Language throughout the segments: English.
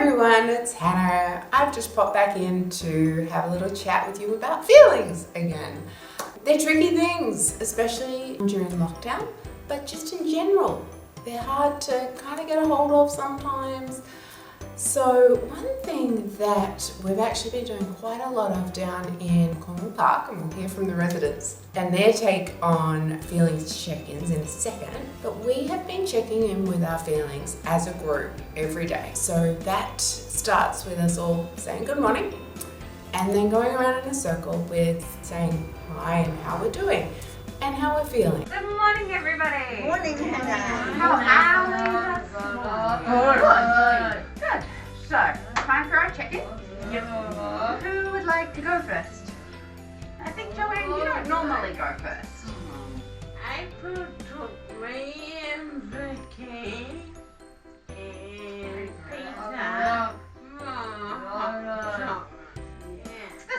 everyone, it's Hannah. I've just popped back in to have a little chat with you about feelings again. They're tricky things, especially during lockdown, but just in general. They're hard to kind of get a hold of sometimes. So one thing that we've actually been doing quite a lot of down in Cornwall Park, and we'll hear from the residents and their take on feelings check-ins in a second, but we have been checking in with our feelings as a group every day. So that starts with us all saying good morning and then going around in a circle with saying hi and how we're doing and how we're feeling. Good morning, everybody. Morning, Hannah. How are we? Good. So, time for our check-in. Who would like to go first? I think, Joanne, you don't normally go first. I put Graham the cake and pizza.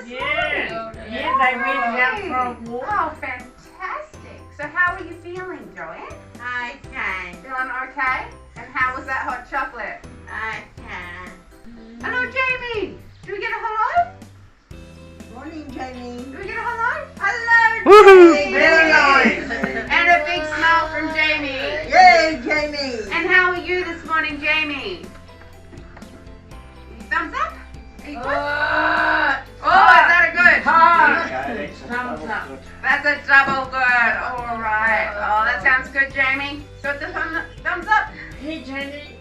Yes, I went out for a walk. Oh, fantastic. So how are you feeling, Joanne? I can. Feeling okay? And how was that hot chocolate? I can. Hello, Jamie. Do we get a hello? Morning, Jamie. Do we get a hello? Hello, Woohoo! Jamie. Very nice. And a big smile from Jamie. Yay, Jamie. And how are you this morning, Jamie? Thumbs up? Are you good? Is that a good? Thumbs up. That's a double good. All right. Oh, that sounds good, Jamie. So it's a thumbs up? Hey, Jamie.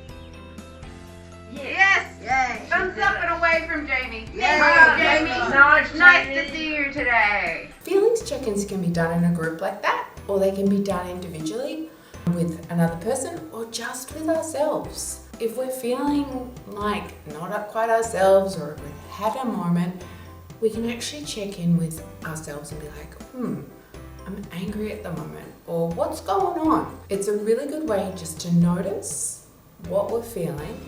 Yes. Yay. Thumbs up and away from Jamie. Yay. Hello, Jamie. Nice, Nice Jamie. to see you today. Feelings check-ins can be done in a group like that, or they can be done individually with another person or just with ourselves. If we're feeling like not quite ourselves or we've had a moment, we can actually check in with ourselves and be like, I'm angry at the moment, or what's going on? It's a really good way just to notice what we're feeling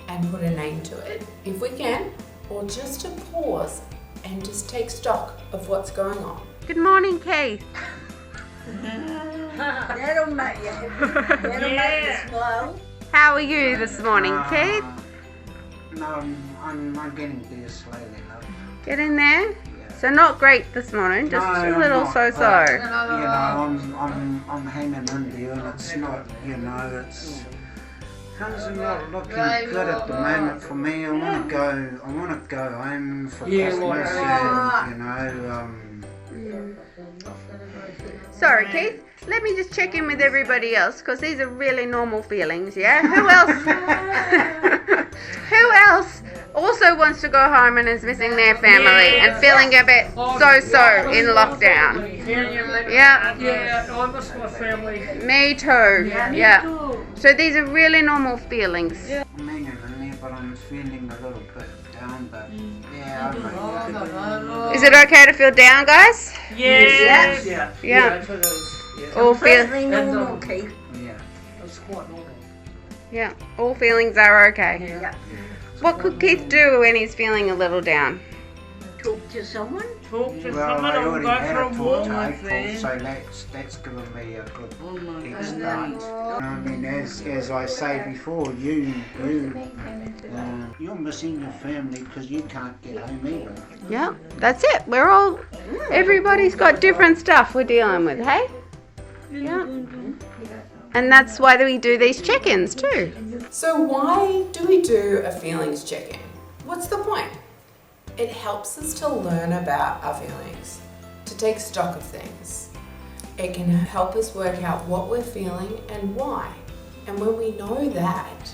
and put a name to it, if we can, or just to pause and just take stock of what's going on. Good morning, Keith. That'll make you slow. How are you this morning, Keith? No, I'm getting there slowly, love. Get in there. Yeah. So not great this morning, just No, a I'm little not, so-so. I'm hanging in there, and it's not, it's things are not looking good at the moment for me. I want to go home for Christmas, and Sorry, Keith. Let me just check in with everybody else because these are really normal feelings, yeah? Who else? Who else also wants to go home and is missing their family and feeling a bit so-so in lockdown? Yeah. Yeah, I miss my family. Me too. Yeah. So these are really normal feelings. I'm hanging in there, but I'm feeling a little bit down. But yeah, I'm Is it okay to feel down, guys? Yes. Yeah. It is. Yeah. All feel. Perfectly normal, Keith. yeah. It's quite normal. Yeah. All feelings are okay. Yeah. What could Keith do when he's feeling a little down? Talk to someone. Talk to Well, someone I or already go had for a a talk walk to with April, them. so that's given me a good head start. I mean, as I say before, you're missing your family because you can't get home either. Yeah, that's it. Everybody's got different stuff we're dealing with, hey? Yeah. And that's why we do these check-ins too. So why do we do a feelings check-in? What's the point? It helps us to learn about our feelings, to take stock of things. It can help us work out what we're feeling and why. And when we know that,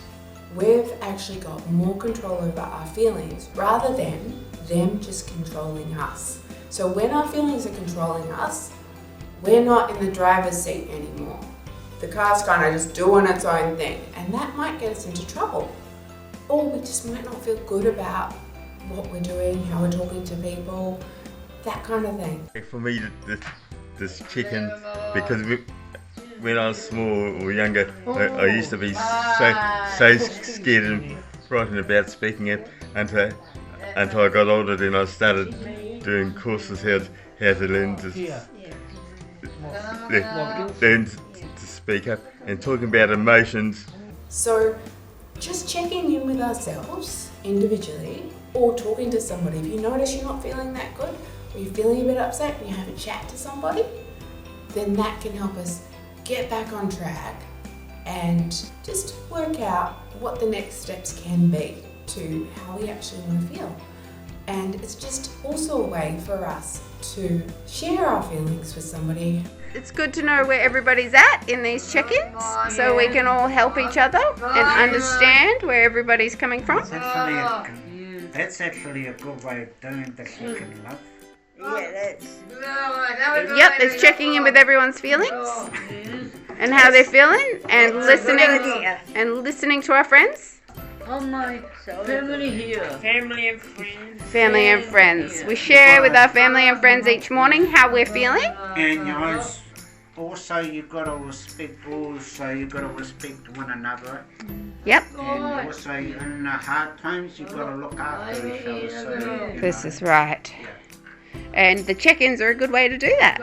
we've actually got more control over our feelings rather than them just controlling us. So when our feelings are controlling us, we're not in the driver's seat anymore. The car's kind of just doing its own thing, and that might get us into trouble. Or we just might not feel good about what we're doing, how we're talking to people, that kind of thing. For me, this chicken, because when I was small or younger, I used to be so scared and frightened about speaking it until I got older. Then I started doing courses how to learn to speak up and talking about emotions. So just checking in with ourselves individually or talking to somebody. If you notice you're not feeling that good or you're feeling a bit upset and you have a chat to somebody, then that can help us get back on track and just work out what the next steps can be to how we actually want to feel. And it's just also a way for us to share our feelings with somebody. It's good to know where everybody's at in these check-ins so we can all help each other and understand where everybody's coming from. That's actually a good way of doing the second love. Yeah, that's. Yep, it's checking in with everyone's feelings and how they're feeling and listening to our friends. Oh my. Family here. Family and friends. Family and friends. We share with our family and friends each morning how we're feeling. And you know, also you've got to respect one another. Yep. And also in the hard times you've got to look after each other. So, you This know. is right. And the check-ins are a good way to do that.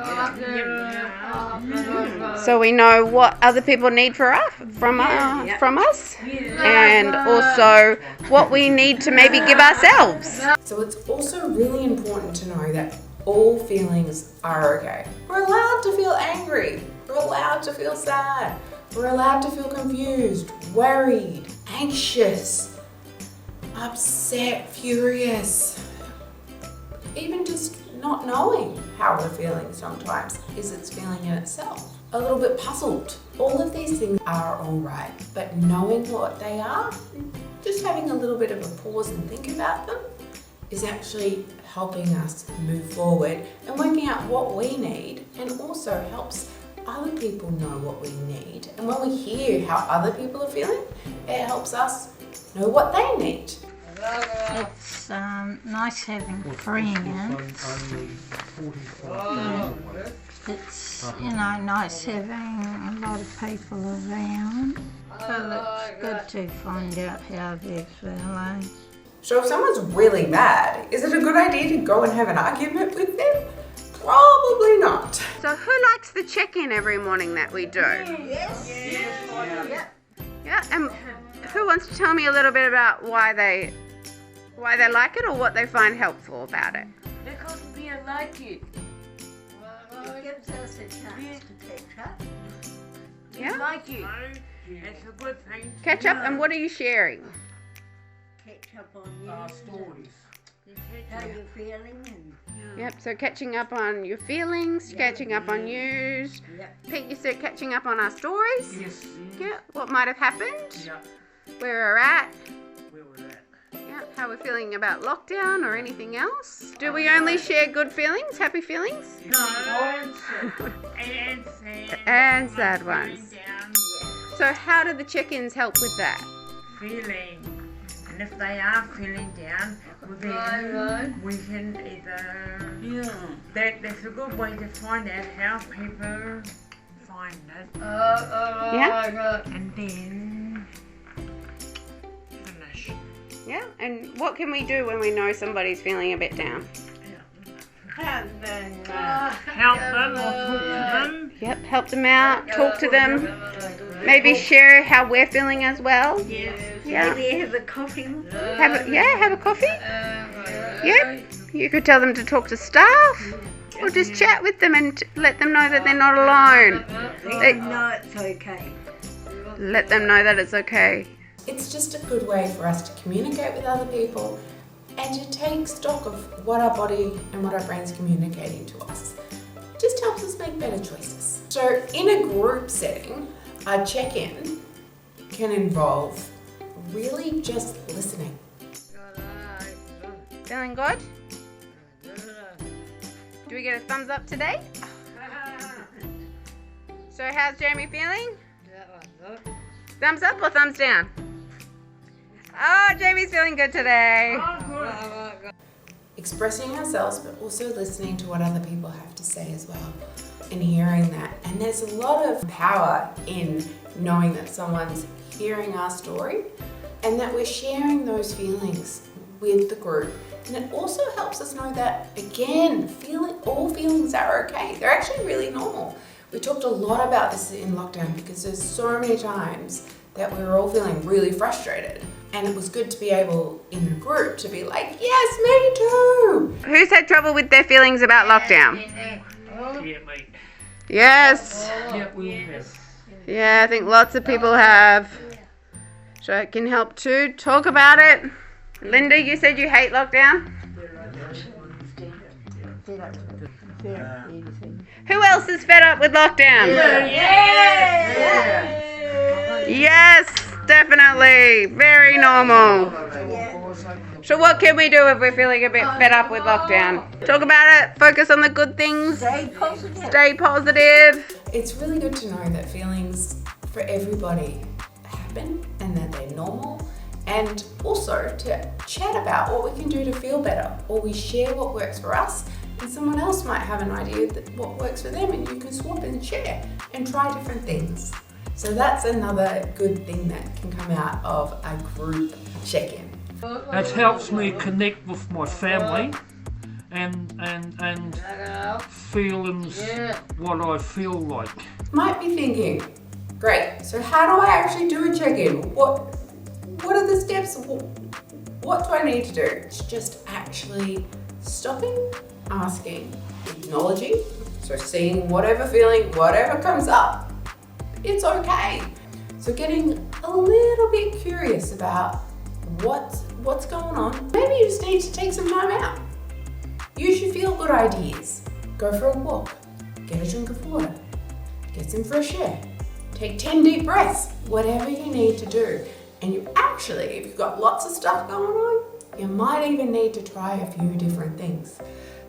So we know what other people need from us, and also what we need to maybe give ourselves. So it's also really important to know that all feelings are okay. We're allowed to feel angry. We're allowed to feel sad. We're allowed to feel confused, worried, anxious, upset, furious. Even just not knowing how we're feeling sometimes is its feeling in itself. A little bit puzzled. All of these things are all right, but knowing what they are, just having a little bit of a pause and think about them is actually helping us move forward and working out what we need, and also helps other people know what we need. And when we hear how other people are feeling, it helps us know what they need. It's nice having friends. It's, nice having a lot of people around. So it's good to find out how they're feeling. So if someone's really mad, is it a good idea to go and have an argument with them? Probably not. So who likes the check-in every morning that we do? Yeah, and who wants to tell me a little bit about why they like it or what they find helpful about it? Because we like it. It gives us a chance to catch up. Yeah. Like it. It's a good thing. Catch up, and what are you sharing? Catch up on you. Stories. How you're feeling. And Yep, so catching up on your feelings, catching up on news. Yep. Pete, you said catching up on our stories. Yes. Yeah, what might have happened, Yeah. where we're at, Where we're at. yeah, how we're feeling about lockdown or anything else. Do we only share good feelings, happy feelings? No. And sad ones. Down. So how do the check-ins help with that? Feeling, and if they are feeling down, well then we can either that's a good way to find out how people find it, Yeah? and then finish. Yeah, and what can we do when we know somebody's feeling a bit down? Help them or talk to them. Yep, help them out, talk to them, maybe share how we're feeling as well. Yeah. maybe have a coffee. Have a coffee. Yep. You could tell them to talk to staff or just chat with them and let them know that they're not alone. They know it's okay. Let them know that it's okay. It's just a good way for us to communicate with other people and to take stock of what our body and what our brain's communicating to us. Just helps us make better choices. So in a group setting, our check-in can involve really just listening. Feeling good? Do we get a thumbs up today? So how's Jamie feeling? Thumbs up or thumbs down? Oh, Jamie's feeling good today. Expressing ourselves, but also listening to what other people have to say as well and hearing that. And there's a lot of power in knowing that someone's hearing our story and that we're sharing those feelings with the group. And it also helps us know that, again, all feelings are okay. They're actually really normal. We talked a lot about this in lockdown because there's so many times that we were all feeling really frustrated. And it was good to be able, in a group, to be like, yes, me too. Who's had trouble with their feelings about lockdown? Yeah, mate. Yes. Yeah, we have. Yeah, I think lots of people have. So it can help too. Talk about it. Linda, you said you hate lockdown. Who else is fed up with lockdown? Yes, definitely. Very normal. So what can we do if we're feeling a bit fed up with lockdown? Talk about it. Focus on the good things. Stay positive. Stay positive. It's really good to know that feelings for everybody happen and that they're normal, and also to chat about what we can do to feel better, or we share what works for us, and someone else might have an idea that what works for them, and you can swap and share and try different things. So that's another good thing that can come out of a group check-in. It helps me connect with my family and feelings what I feel like. Might be thinking, great, so how do I actually do a check-in? What are the steps? What do I need to do? It's just actually stopping, asking, acknowledging, so seeing whatever feeling, whatever comes up, it's okay. So getting a little bit curious about what's going on. Maybe you just need to take some time out. Use your feel-good ideas. Go for a walk, get a drink of water, get some fresh air, take 10 deep breaths, whatever you need to do. And you actually, if you've got lots of stuff going on, you might even need to try a few different things.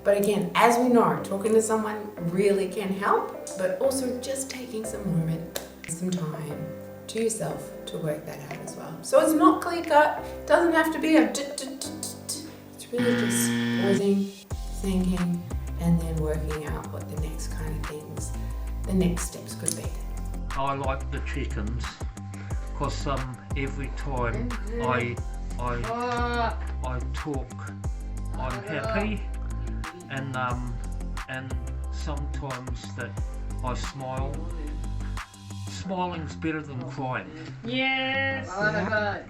But again, as we know, talking to someone really can help, but also just taking some moment, some time to yourself to work that out as well. So it's not clear cut, doesn't have to be a it's really just pausing, thinking, and then working out what the next kind of things, the next steps could be. I like the chickens because every time I talk, I'm happy, and sometimes that I smile. Smiling's better than crying. Yes.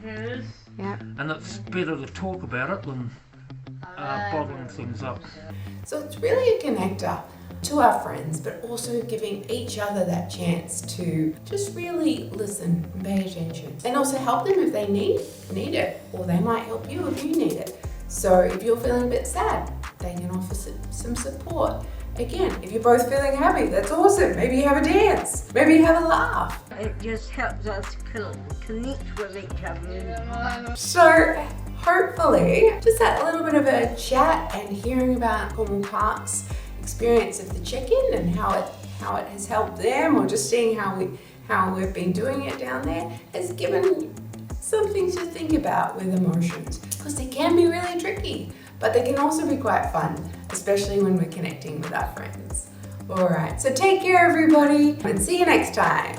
Yes. Yeah. And it's better to talk about it than bottling things up. So it's really a connector to our friends, but also giving each other that chance to just really listen and pay attention, and also help them if they need it, or they might help you if you need it. So if you're feeling a bit sad, they can offer some support. Again, if you're both feeling happy, that's awesome. Maybe you have a dance, maybe you have a laugh. It just helps us connect with each other. So hopefully, just that little bit of a chat and hearing about Cornwall Park's experience of the check-in and how it has helped them, or just seeing how we've been doing it down there, has given something to think about with emotions, because they can be really tricky, but they can also be quite fun, especially when we're connecting with our friends. All right, so take care everybody, and see you next time.